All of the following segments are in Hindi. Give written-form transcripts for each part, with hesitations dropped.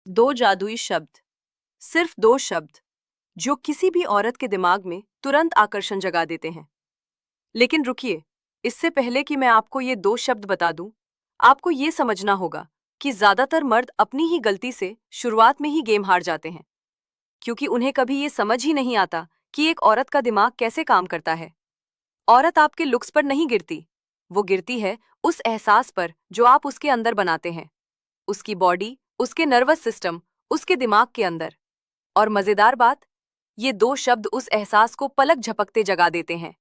दो जादुई शब्द, सिर्फ दो शब्द जो किसी भी औरत के दिमाग में तुरंत आकर्षण जगा देते हैं। लेकिन रुकिए, इससे पहले कि मैं आपको ये दो शब्द बता दूं, आपको ये समझना होगा कि ज्यादातर मर्द अपनी ही गलती से शुरुआत में ही गेम हार जाते हैं, क्योंकि उन्हें कभी ये समझ ही नहीं आता कि एक औरत का दिमाग कैसे काम करता है। औरत आपके लुक्स पर नहीं गिरती, वो गिरती है उस एहसास पर जो आप उसके अंदर बनाते हैं, उसकी बॉडी, उसके नर्वस सिस्टम, उसके दिमाग के अंदर। और मजेदार बात, ये दो शब्द उस एहसास को पलक झपकते जगा देते हैं।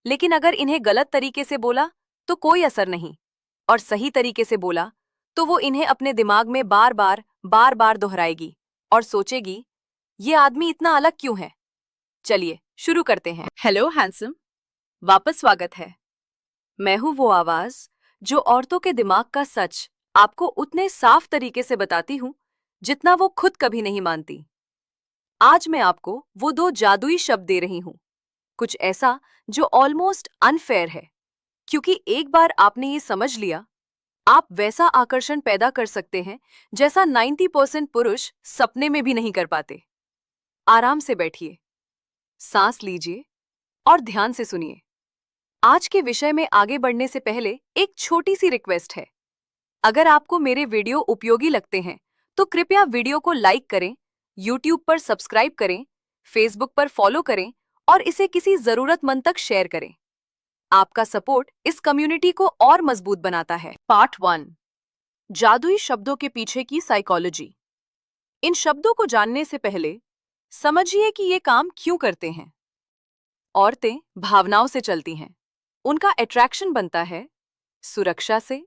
लेकिन अगर इन्हें गलत तरीके से बोला तो कोई असर नहीं, और सही तरीके से बोला तो वो इन्हें अपने दिमाग में बार बार दोहराएगी और सोचेगी, ये आदमी इतना अलग क्यों है। चलिए शुरू करते हैं। हेलो हैंडसम, वापस स्वागत है। मैं हूं वो आवाज जो औरतों के दिमाग का सच आपको उतने साफ तरीके से बताती हूं जितना वो खुद कभी नहीं मानती। आज मैं आपको वो दो जादुई शब्द दे रही हूं, कुछ ऐसा जो ऑलमोस्ट अनफेयर है, क्योंकि एक बार आपने ये समझ लिया, आप वैसा आकर्षण पैदा कर सकते हैं जैसा 90% पुरुष सपने में भी नहीं कर पाते। आराम से बैठिए, सांस लीजिए और ध्यान से सुनिए। आज के विषय में आगे बढ़ने से पहले एक छोटी सी रिक्वेस्ट है। अगर आपको मेरे वीडियो उपयोगी लगते हैं तो कृपया वीडियो को लाइक करें, यूट्यूब पर सब्सक्राइब करें, फेसबुक पर फॉलो करें और इसे किसी जरूरतमंद तक शेयर करें। आपका सपोर्ट इस कम्युनिटी को और मजबूत बनाता है। पार्ट 1, जादुई शब्दों के पीछे की साइकोलॉजी। इन शब्दों को जानने से पहले समझिए कि ये काम क्यों करते हैं। औरतें भावनाओं से चलती हैं। उनका अट्रैक्शन बनता है सुरक्षा से,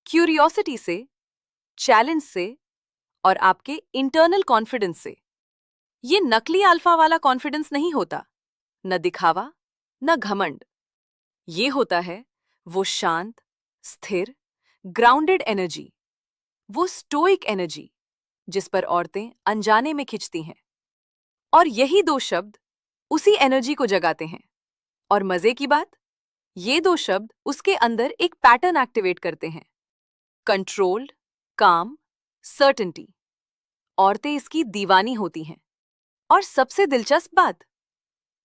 क्यूरियोसिटी से, चैलेंज से और आपके इंटरनल कॉन्फिडेंस से। ये नकली अल्फा वाला कॉन्फिडेंस नहीं होता, न दिखावा, न घमंड। ये होता है वो शांत, स्थिर, ग्राउंडेड एनर्जी, वो स्टोइक एनर्जी जिस पर औरतें अनजाने में खिंचती हैं। और यही दो शब्द उसी एनर्जी को जगाते हैं। और मजे की बात, ये दो शब्द उसके अंदर एक पैटर्न एक्टिवेट करते हैं, कंट्रोल्ड, काम, सर्टेनिटी। औरतें इसकी दीवानी होती हैं। और सबसे दिलचस्प बात,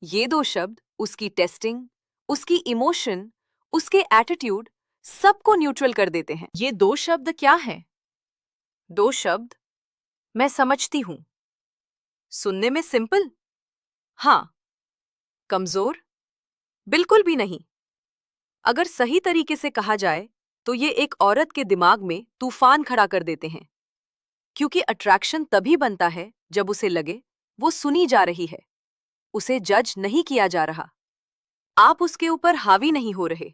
ये दो शब्द उसकी टेस्टिंग, उसकी इमोशन, उसके एटीट्यूड, सबको न्यूट्रल कर देते हैं। ये दो शब्द क्या हैं? दो शब्द, मैं समझती हूं। सुनने में सिंपल, हाँ। कमजोर, बिल्कुल भी नहीं। अगर सही तरीके से कहा जाए तो ये एक औरत के दिमाग में तूफान खड़ा कर देते हैं, क्योंकि अट्रैक्शन तभी बनता है जब उसे लगे वो सुनी जा रही है, उसे जज नहीं किया जा रहा, आप उसके ऊपर हावी नहीं हो रहे,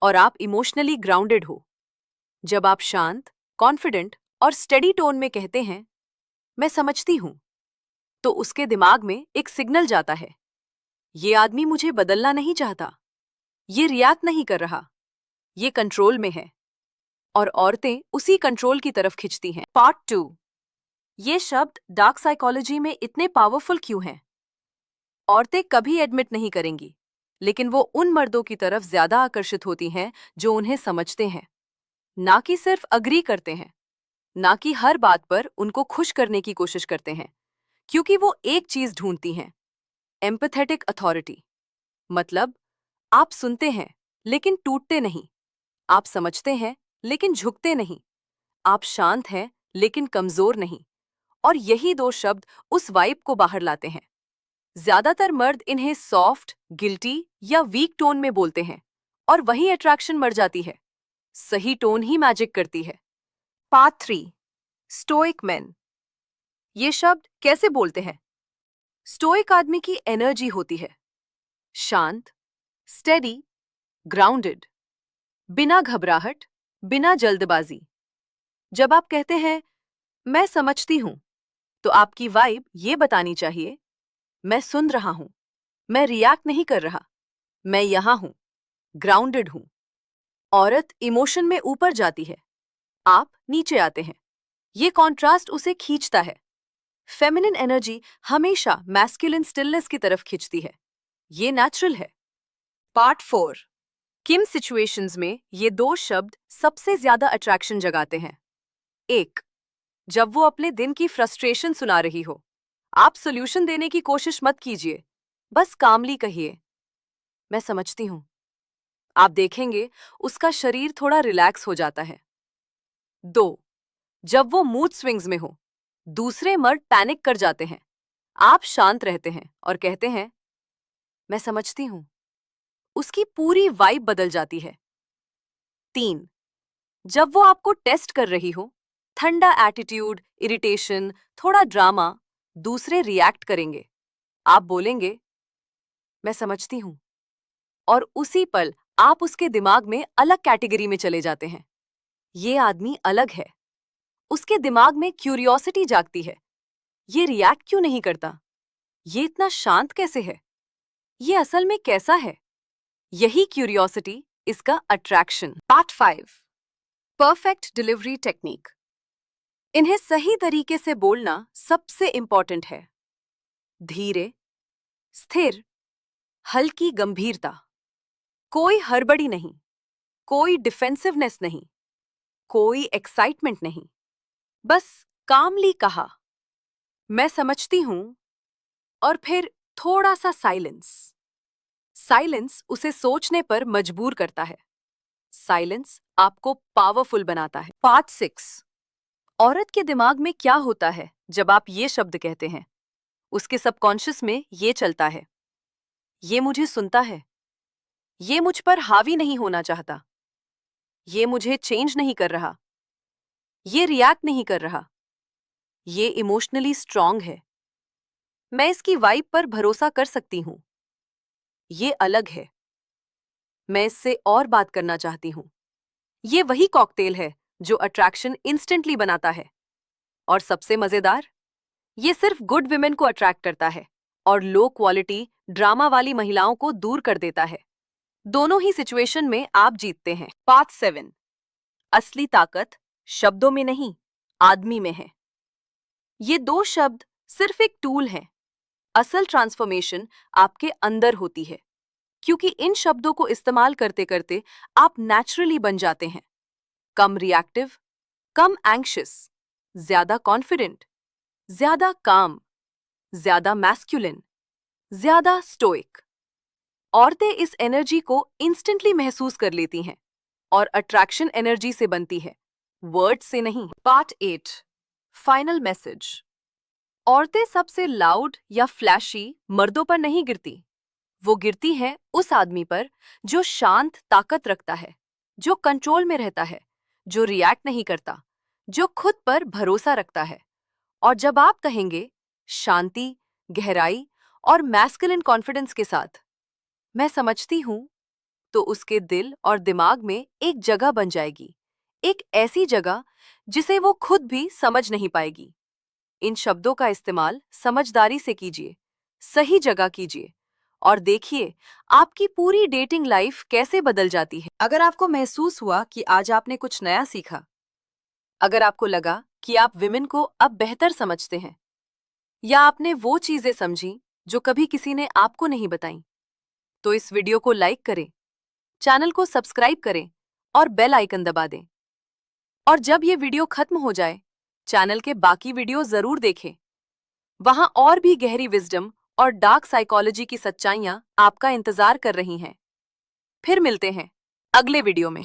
और आप इमोशनली ग्राउंडेड हो। जब आप शांत, कॉन्फिडेंट और स्टेडी टोन में कहते हैं, मैं समझती हूं, तो उसके दिमाग में एक सिग्नल जाता है, ये आदमी मुझे बदलना नहीं चाहता, ये रिएक्ट नहीं कर रहा, ये कंट्रोल में है। और औरतें उसी कंट्रोल की तरफ खिंचती हैं। पार्ट 2, ये शब्द डार्क साइकोलॉजी में इतने पावरफुल क्यों हैं? औरतें कभी एडमिट नहीं करेंगी, लेकिन वो उन मर्दों की तरफ ज्यादा आकर्षित होती हैं जो उन्हें समझते हैं, ना कि सिर्फ अग्री करते हैं, ना कि हर बात पर उनको खुश करने की कोशिश करते हैं, क्योंकि वो एक चीज ढूंढती हैं, एम्पैथेटिक अथॉरिटी। मतलब, आप सुनते हैं लेकिन टूटते नहीं, आप समझते हैं लेकिन झुकते नहीं, आप शांत हैं लेकिन कमजोर नहीं। और यही दो शब्द उस वाइब को बाहर लाते हैं। ज्यादातर मर्द इन्हें सॉफ्ट, गिल्टी या वीक टोन में बोलते हैं, और वही अट्रैक्शन मर जाती है। सही टोन ही मैजिक करती है। Part 3, stoic man. ये शब्द कैसे बोलते हैं? स्टोइक आदमी की एनर्जी होती है, शांत, स्टेडी, ग्राउंडेड, बिना घबराहट, बिना जल्दबाजी। जब आप कहते हैं, मैं समझती हूं, तो आपकी वाइब ये बतानी चाहिए, मैं सुन रहा हूं, मैं रिएक्ट नहीं कर रहा, मैं यहां हूं, ग्राउंडेड हूं। औरत इमोशन में ऊपर जाती है, आप नीचे आते हैं। ये कॉन्ट्रास्ट उसे खींचता है। फेमिनिन एनर्जी हमेशा मैस्कुलिन स्टिलनेस की तरफ खींचती है। ये नेचुरल है। पार्ट 4, किन सिचुएशंस में ये दो शब्द सबसे ज्यादा अट्रैक्शन जगाते हैं? 1, जब वो अपने दिन की फ्रस्ट्रेशन सुना रही हो, आप सॉल्यूशन देने की कोशिश मत कीजिए, बस कामली कहिए, मैं समझती हूं। आप देखेंगे उसका शरीर थोड़ा रिलैक्स हो जाता है। 2. जब वो मूड स्विंग्स में हो, दूसरे मर्द पैनिक कर जाते हैं, आप शांत रहते हैं और कहते हैं, मैं समझती हूं। उसकी पूरी वाइब बदल जाती है। 3. जब वो आपको टेस्ट कर रही हो, ठंडा एटीट्यूड, इरिटेशन, थोड़ा ड्रामा, दूसरे रिएक्ट करेंगे। आप बोलेंगे, मैं समझती हूं, और उसी पल आप उसके दिमाग में अलग कैटेगरी में चले जाते हैं। ये आदमी अलग है। उसके दिमाग में क्यूरियोसिटी जागती है। ये रिएक्ट क्यों नहीं करता? ये इतना शांत कैसे है? ये असल में कैसा है? यही क्यूरियोसिटी, इसका attraction. Part 5, perfect delivery technique. इन्हें सही तरीके से बोलना सबसे इंपॉर्टेंट है। धीरे, स्थिर, हल्की गंभीरता। कोई हड़बड़ी नहीं, कोई डिफेंसिवनेस नहीं, कोई एक्साइटमेंट नहीं। बस कामली कहा, मैं समझती हूं, और फिर थोड़ा सा साइलेंस। साइलेंस उसे सोचने पर मजबूर करता है। साइलेंस आपको पावरफुल बनाता है। पार्ट 6, औरत के दिमाग में क्या होता है जब आप ये शब्द कहते हैं? उसके सबकॉन्शियस में ये चलता है, ये मुझे सुनता है, ये मुझ पर हावी नहीं होना चाहता, ये मुझे चेंज नहीं कर रहा, ये रिएक्ट नहीं कर रहा, ये इमोशनली स्ट्रांग है, मैं इसकी वाइब पर भरोसा कर सकती हूं, ये अलग है, मैं इससे और बात करना चाहती हूं। ये वही कॉकटेल है जो अट्रैक्शन इंस्टेंटली बनाता है। और सबसे मजेदार, ये सिर्फ गुड विमेन को अट्रैक्ट करता है और लो क्वालिटी ड्रामा वाली महिलाओं को दूर कर देता है। दोनों ही सिचुएशन में आप जीतते हैं। पार्ट 7, असली ताकत शब्दों में नहीं, आदमी में है। ये दो शब्द सिर्फ एक टूल हैं। असल ट्रांसफॉर्मेशन आपके अंदर होती है, क्योंकि इन शब्दों को इस्तेमाल करते करते आप नेचुरली बन जाते हैं। कम रिएक्टिव, कम एंग्शियस, ज्यादा कॉन्फिडेंट, ज्यादा काम, ज्यादा मैस्कुलिन, ज्यादा स्टोइक। औरतें इस एनर्जी को इंस्टेंटली महसूस कर लेती हैं और अट्रैक्शन एनर्जी से बनती है, वर्ड से नहीं। Part 8, final message. औरतें सबसे लाउड या फ्लैशी मर्दों पर नहीं गिरती, वो गिरती हैं उस आदमी पर जो शांत ताकत रखता है, जो कंट्रोल में रहता है, जो रिएक्ट नहीं करता, जो खुद पर भरोसा रखता है। और जब आप कहेंगे शांति, गहराई और मैस्कुलिन कॉन्फिडेंस के साथ, मैं समझती हूं, तो उसके दिल और दिमाग में एक जगह बन जाएगी, एक ऐसी जगह जिसे वो खुद भी समझ नहीं पाएगी। इन शब्दों का इस्तेमाल समझदारी से कीजिए, सही जगह कीजिए, और देखिए आपकी पूरी डेटिंग लाइफ कैसे बदल जाती है। अगर आपको महसूस हुआ कि आज आपने कुछ नया सीखा, अगर आपको लगा कि आप विमेन को अब बेहतर समझते हैं, या आपने वो चीजें समझी जो कभी किसी ने आपको नहीं बताई, तो इस वीडियो को लाइक करें, चैनल को सब्सक्राइब करें और बेल आइकन दबा दें। और जब ये वीडियो खत्म हो जाए, चैनल के बाकी वीडियो जरूर देखें। वहां और भी गहरी विजडम और डार्क साइकोलॉजी की सच्चाइयां आपका इंतजार कर रही हैं। फिर मिलते हैं अगले वीडियो में।